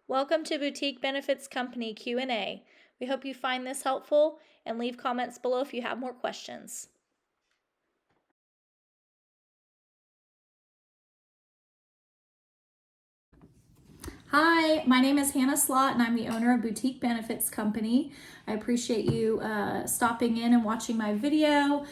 Welcome to Boutique Benefits Company Q&A. We hope you find this helpful and leave comments below if you have more questions. Hi, my name is Hannah Slott and I'm the owner of Boutique Benefits Company. I appreciate you stopping in and watching my video.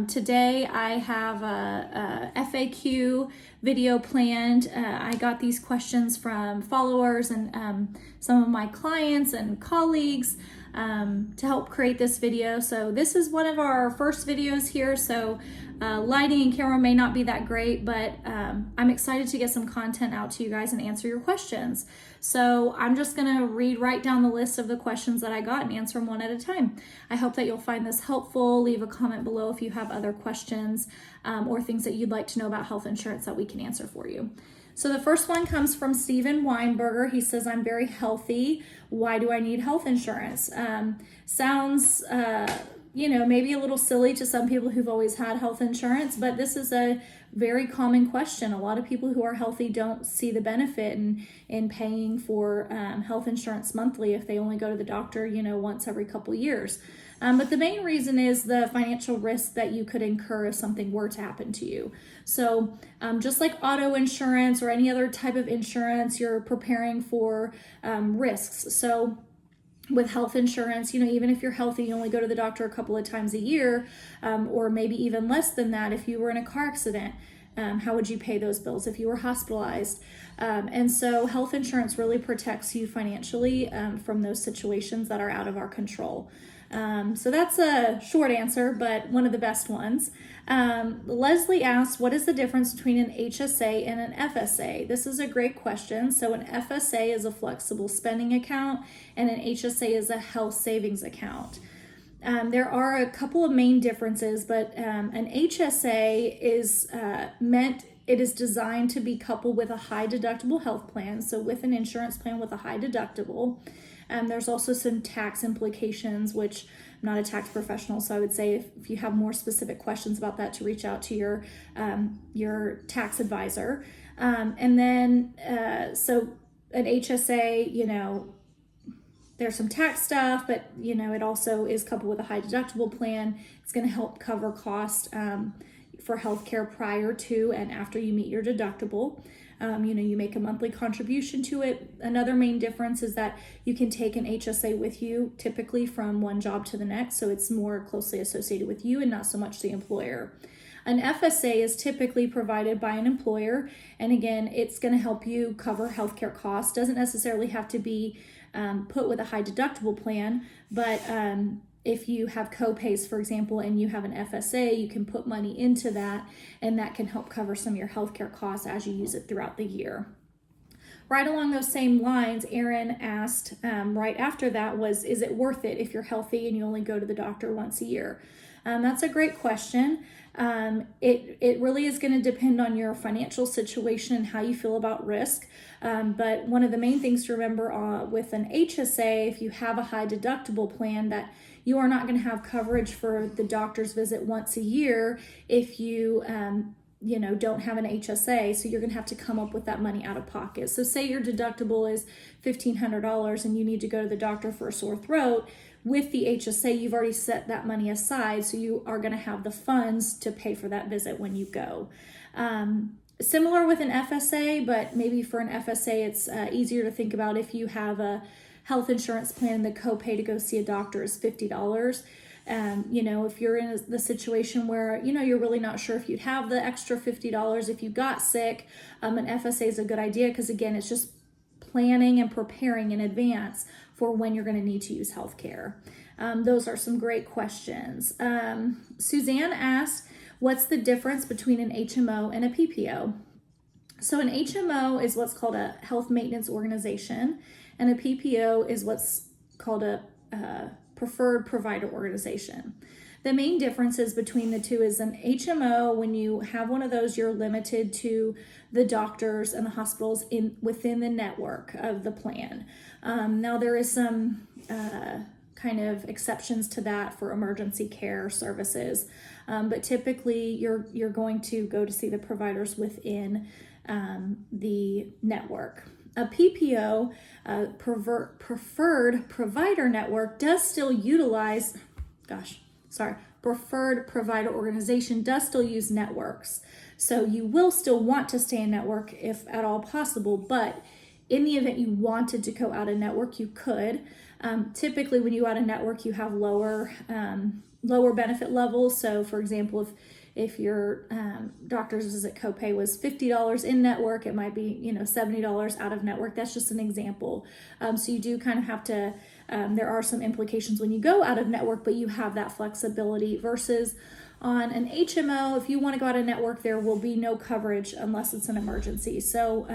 Today I have a FAQ video planned. I got these questions from followers and some of my clients and colleagues to help create this video. So this is one of our first videos here, so lighting and camera may not be that great, but I'm excited to get some content out to you guys and answer your questions. So I'm just gonna write down the list of the questions that I got and answer them one at a time. I hope that you'll find this helpful. Leave a comment below if you have other questions or things that you'd like to know about health insurance that we can answer for you. So the first one comes from Steven Weinberger. He says, I'm very healthy. Why do I need health insurance? Sounds, maybe a little silly to some people who've always had health insurance, but this is a very common question. A lot of people who are healthy don't see the benefit in paying for health insurance monthly if they only go to the doctor, once every couple years. But the main reason is the financial risk that you could incur if something were to happen to you. So just like auto insurance or any other type of insurance, you're preparing for risks. So with health insurance, even if you're healthy, you only go to the doctor a couple of times a year, or maybe even less than that. If you were in a car accident, how would you pay those bills if you were hospitalized? And so health insurance really protects you financially from those situations that are out of our control. So that's a short answer, but one of the best ones. Leslie asked, what is the difference between an HSA and an FSA? This is a great question. So an FSA is a flexible spending account and an HSA is a health savings account. There are a couple of main differences, but an HSA is it is designed to be coupled with a high deductible health plan, so with an insurance plan with a high deductible. There's also some tax implications, which I'm not a tax professional, so I would say if you have more specific questions about that, to reach out to your tax advisor. And then, so an HSA, there's some tax stuff, but it also is coupled with a high deductible plan. It's going to help cover cost for healthcare prior to and after you meet your deductible. You make a monthly contribution to it. Another main difference is that you can take an HSA with you typically from one job to the next, so it's more closely associated with you and not so much the employer. An FSA is typically provided by an employer, and again, it's going to help you cover healthcare costs. Doesn't necessarily have to be put with a high deductible plan, but if you have co-pays, for example, and you have an FSA, you can put money into that, and that can help cover some of your healthcare costs as you use it throughout the year. Right along those same lines, Aaron asked right after that is it worth it if you're healthy and you only go to the doctor once a year? That's a great question. It really is going to depend on your financial situation and how you feel about risk. But one of the main things to remember with an HSA, if you have a high deductible plan, that you are not going to have coverage for the doctor's visit once a year if you don't have an HSA, so you're going to have to come up with that money out of pocket. So say your deductible is $1,500 and you need to go to the doctor for a sore throat. With the HSA, you've already set that money aside, so you are going to have the funds to pay for that visit when you go. Similar with an FSA, but maybe for an FSA, it's easier to think about if you have a health insurance plan, the copay to go see a doctor is $50. If you're in the situation where, you're really not sure if you'd have the extra $50 if you got sick, an FSA is a good idea because, again, it's just planning and preparing in advance for when you're going to need to use healthcare. Those are some great questions. Suzanne asked, what's the difference between an HMO and a PPO? So an HMO is what's called a health maintenance organization, and a PPO is what's called a preferred provider organization. The main differences between the two is an HMO, when you have one of those, you're limited to the doctors and the hospitals within the network of the plan. Now there is some kind of exceptions to that for emergency care services, but typically you're going to go to see the providers within the network. A PPO, preferred provider network, does still utilize, preferred provider organization does still use networks. So you will still want to stay in network if at all possible, but in the event you wanted to go out of network, you could. Typically, when you out of network, you have lower benefit levels. So, for example, if your doctor's visit copay was $50 in network, it might be $70 out of network. That's just an example. So you do kind of have to. There are some implications when you go out of network, but you have that flexibility versus on an HMO. If you want to go out of network, there will be no coverage unless it's an emergency. So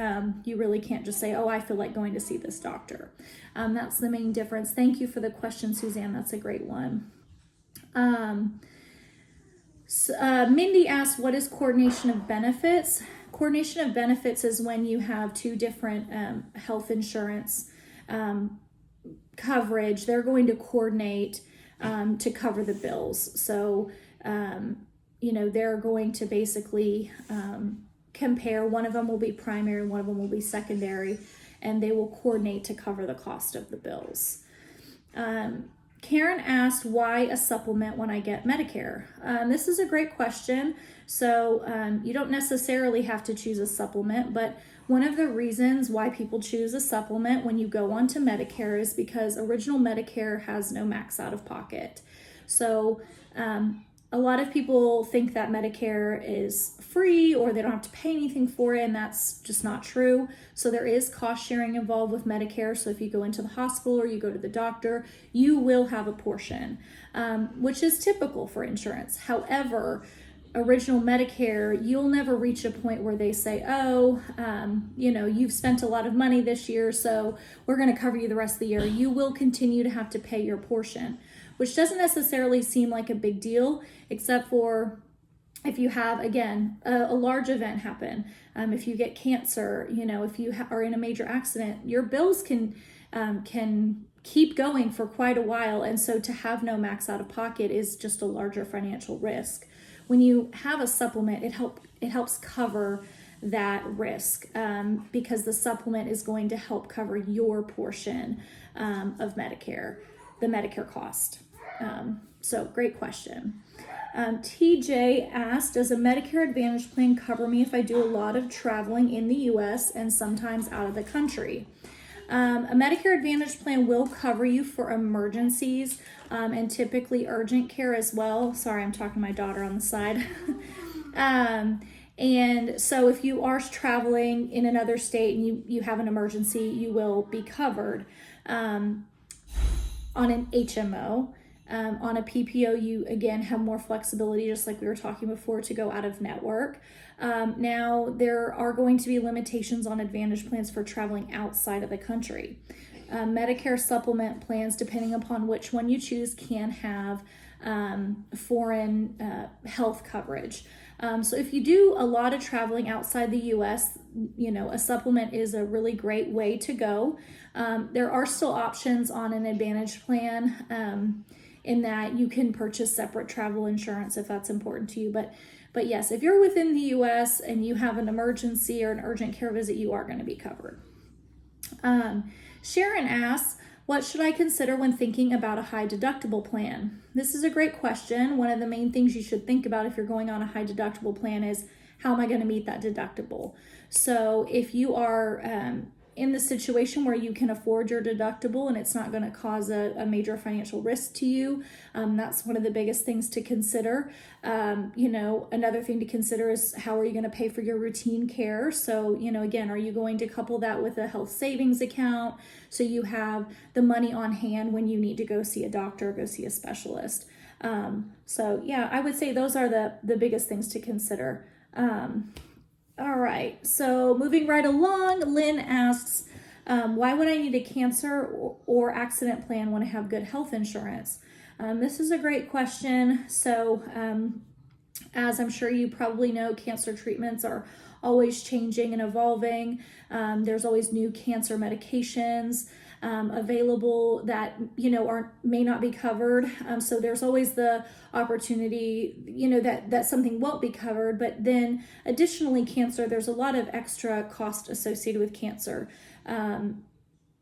you really can't just say, oh, I feel like going to see this doctor. That's the main difference. Thank you for the question, Suzanne. That's a great one. Mindy asked, what is coordination of benefits? Coordination of benefits is when you have two different health insurance coverage. They're going to coordinate to cover the bills. So, they're going to basically compare. One of them will be primary, one of them will be secondary, and they will coordinate to cover the cost of the bills. Karen asked, why a supplement when I get Medicare? This is a great question. So you don't necessarily have to choose a supplement, but one of the reasons why people choose a supplement when you go on to Medicare is because original Medicare has no max out of pocket. So a lot of people think that Medicare is free or they don't have to pay anything for it, and that's just not true. So there is cost sharing involved with Medicare. So if you go into the hospital or you go to the doctor, you will have a portion, which is typical for insurance. However, original Medicare, you'll never reach a point where they say, oh, you've spent a lot of money this year, so we're going to cover you the rest of the year. You will continue to have to pay your portion, which doesn't necessarily seem like a big deal, except for if you have, again, a large event happen. If you get cancer, if you are in a major accident, your bills can keep going for quite a while. And so to have no max out of pocket is just a larger financial risk. When you have a supplement, it helps cover that risk because the supplement is going to help cover your portion of Medicare, the Medicare cost. So great question. TJ asked, does a Medicare Advantage plan cover me if I do a lot of traveling in the US and sometimes out of the country? A Medicare Advantage plan will cover you for emergencies and typically urgent care as well. Sorry, I'm talking to my daughter on the side. And so if you are traveling in another state and you have an emergency, you will be covered on an HMO. On a PPO, you again have more flexibility, just like we were talking before, to go out of network. Now, there are going to be limitations on Advantage plans for traveling outside of the country. Medicare supplement plans, depending upon which one you choose, can have foreign health coverage. So if you do a lot of traveling outside the US, a supplement is a really great way to go. There are still options on an Advantage plan in that you can purchase separate travel insurance if that's important to you. But yes, if you're within the US and you have an emergency or an urgent care visit, you are going to be covered. Sharon asks, what should I consider when thinking about a high deductible plan? This is a great question. One of the main things you should think about if you're going on a high deductible plan is, how am I going to meet that deductible? So if you are in the situation where you can afford your deductible and it's not going to cause a major financial risk to you, that's one of the biggest things to consider. Another thing to consider is, how are you going to pay for your routine care? So, again, are you going to couple that with a health savings account so you have the money on hand when you need to go see a doctor, go see a specialist? I would say those are the biggest things to consider. All right, so moving right along, Lynn asks, why would I need a cancer or accident plan when I have good health insurance? This is a great question. So as I'm sure you probably know, cancer treatments are always changing and evolving. There's always new cancer medications available that, may not be covered. So there's always the opportunity, that something won't be covered. But then additionally, cancer, there's a lot of extra cost associated with cancer.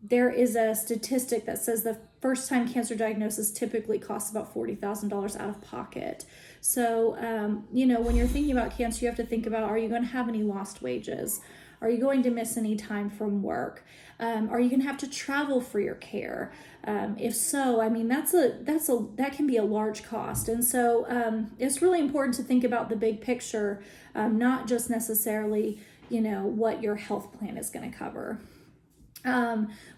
There is a statistic that says the first time cancer diagnosis typically costs about $40,000 out of pocket. So, when you're thinking about cancer, you have to think about, are you going to have any lost wages? Are you going to miss any time from work? Are you going to have to travel for your care? If so, that can be a large cost. And so it's really important to think about the big picture, not just necessarily, what your health plan is going to cover.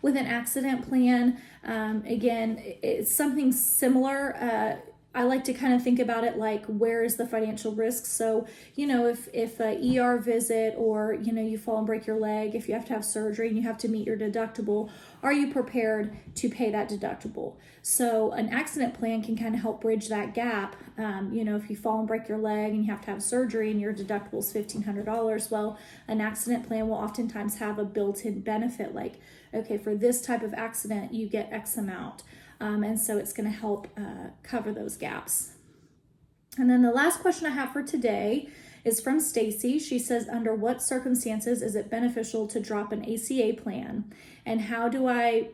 With an accident plan, again, it's something similar. I like to kind of think about it like, where is the financial risk? So, if a ER visit, or, you fall and break your leg, if you have to have surgery and you have to meet your deductible, are you prepared to pay that deductible? So an accident plan can kind of help bridge that gap. If you fall and break your leg and you have to have surgery and your deductible is $1,500, well, an accident plan will oftentimes have a built-in benefit like, okay, for this type of accident, you get X amount. And so it's going to help cover those gaps. And then the last question I have for today is from Stacy. She says, under what circumstances is it beneficial to drop an ACA plan? And how do I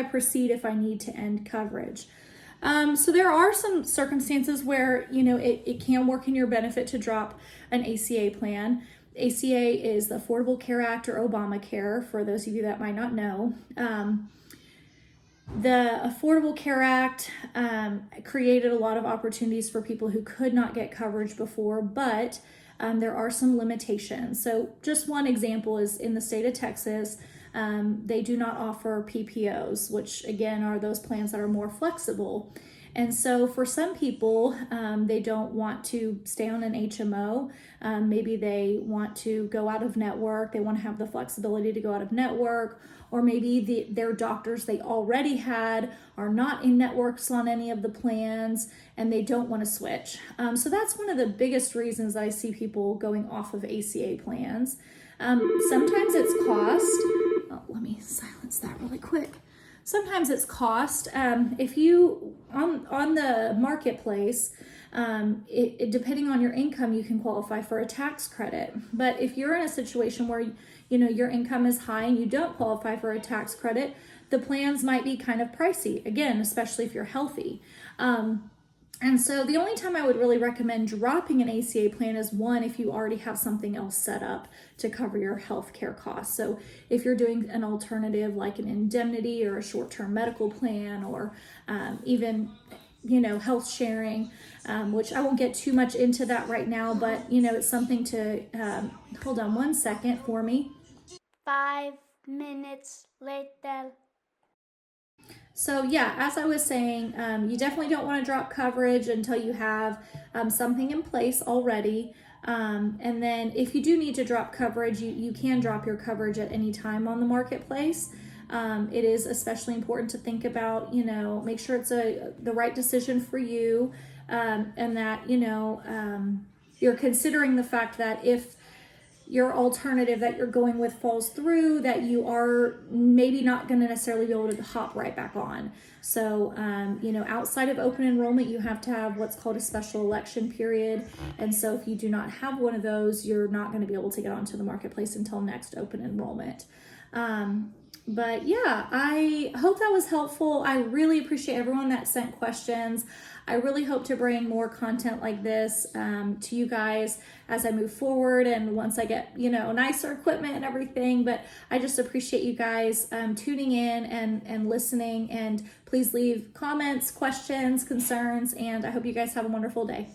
proceed if I need to end coverage? So there are some circumstances where, it can work in your benefit to drop an ACA plan. ACA is the Affordable Care Act, or Obamacare, for those of you that might not know. The Affordable Care Act created a lot of opportunities for people who could not get coverage before, but there are some limitations. So just one example is in the state of Texas, they do not offer PPOs, which again are those plans that are more flexible. And so for some people, they don't want to stay on an HMO. Maybe they want to go out of network. They want to have the flexibility to go out of network, or maybe their doctors they already had are not in networks on any of the plans and they don't want to switch. So that's one of the biggest reasons that I see people going off of ACA plans. Sometimes it's cost. Oh, let me silence that really quick. Sometimes it's cost. If you, on the marketplace, depending on your income, you can qualify for a tax credit. But if you're in a situation where, your income is high and you don't qualify for a tax credit, the plans might be kind of pricey, again, especially if you're healthy. And so the only time I would really recommend dropping an ACA plan is one, if you already have something else set up to cover your health care costs. So if you're doing an alternative like an indemnity or a short-term medical plan, or even, health sharing, which I won't get too much into that right now, but, it's something to, hold on one second for me. 5 minutes later. So yeah, as I was saying, you definitely don't want to drop coverage until you have something in place already. And then if you do need to drop coverage, you can drop your coverage at any time on the marketplace. It is especially important to think about, make sure it's the right decision for you, and that, you're considering the fact that if your alternative that you're going with falls through, that you are maybe not going to necessarily be able to hop right back on. So, outside of open enrollment, you have to have what's called a special election period. And so if you do not have one of those, you're not going to be able to get onto the marketplace until next open enrollment. But yeah, I hope that was helpful. I really appreciate everyone that sent questions. I really hope to bring more content like this to you guys as I move forward, and once I get, nicer equipment and everything. But I just appreciate you guys tuning in and listening, and please leave comments, questions, concerns, and I hope you guys have a wonderful day.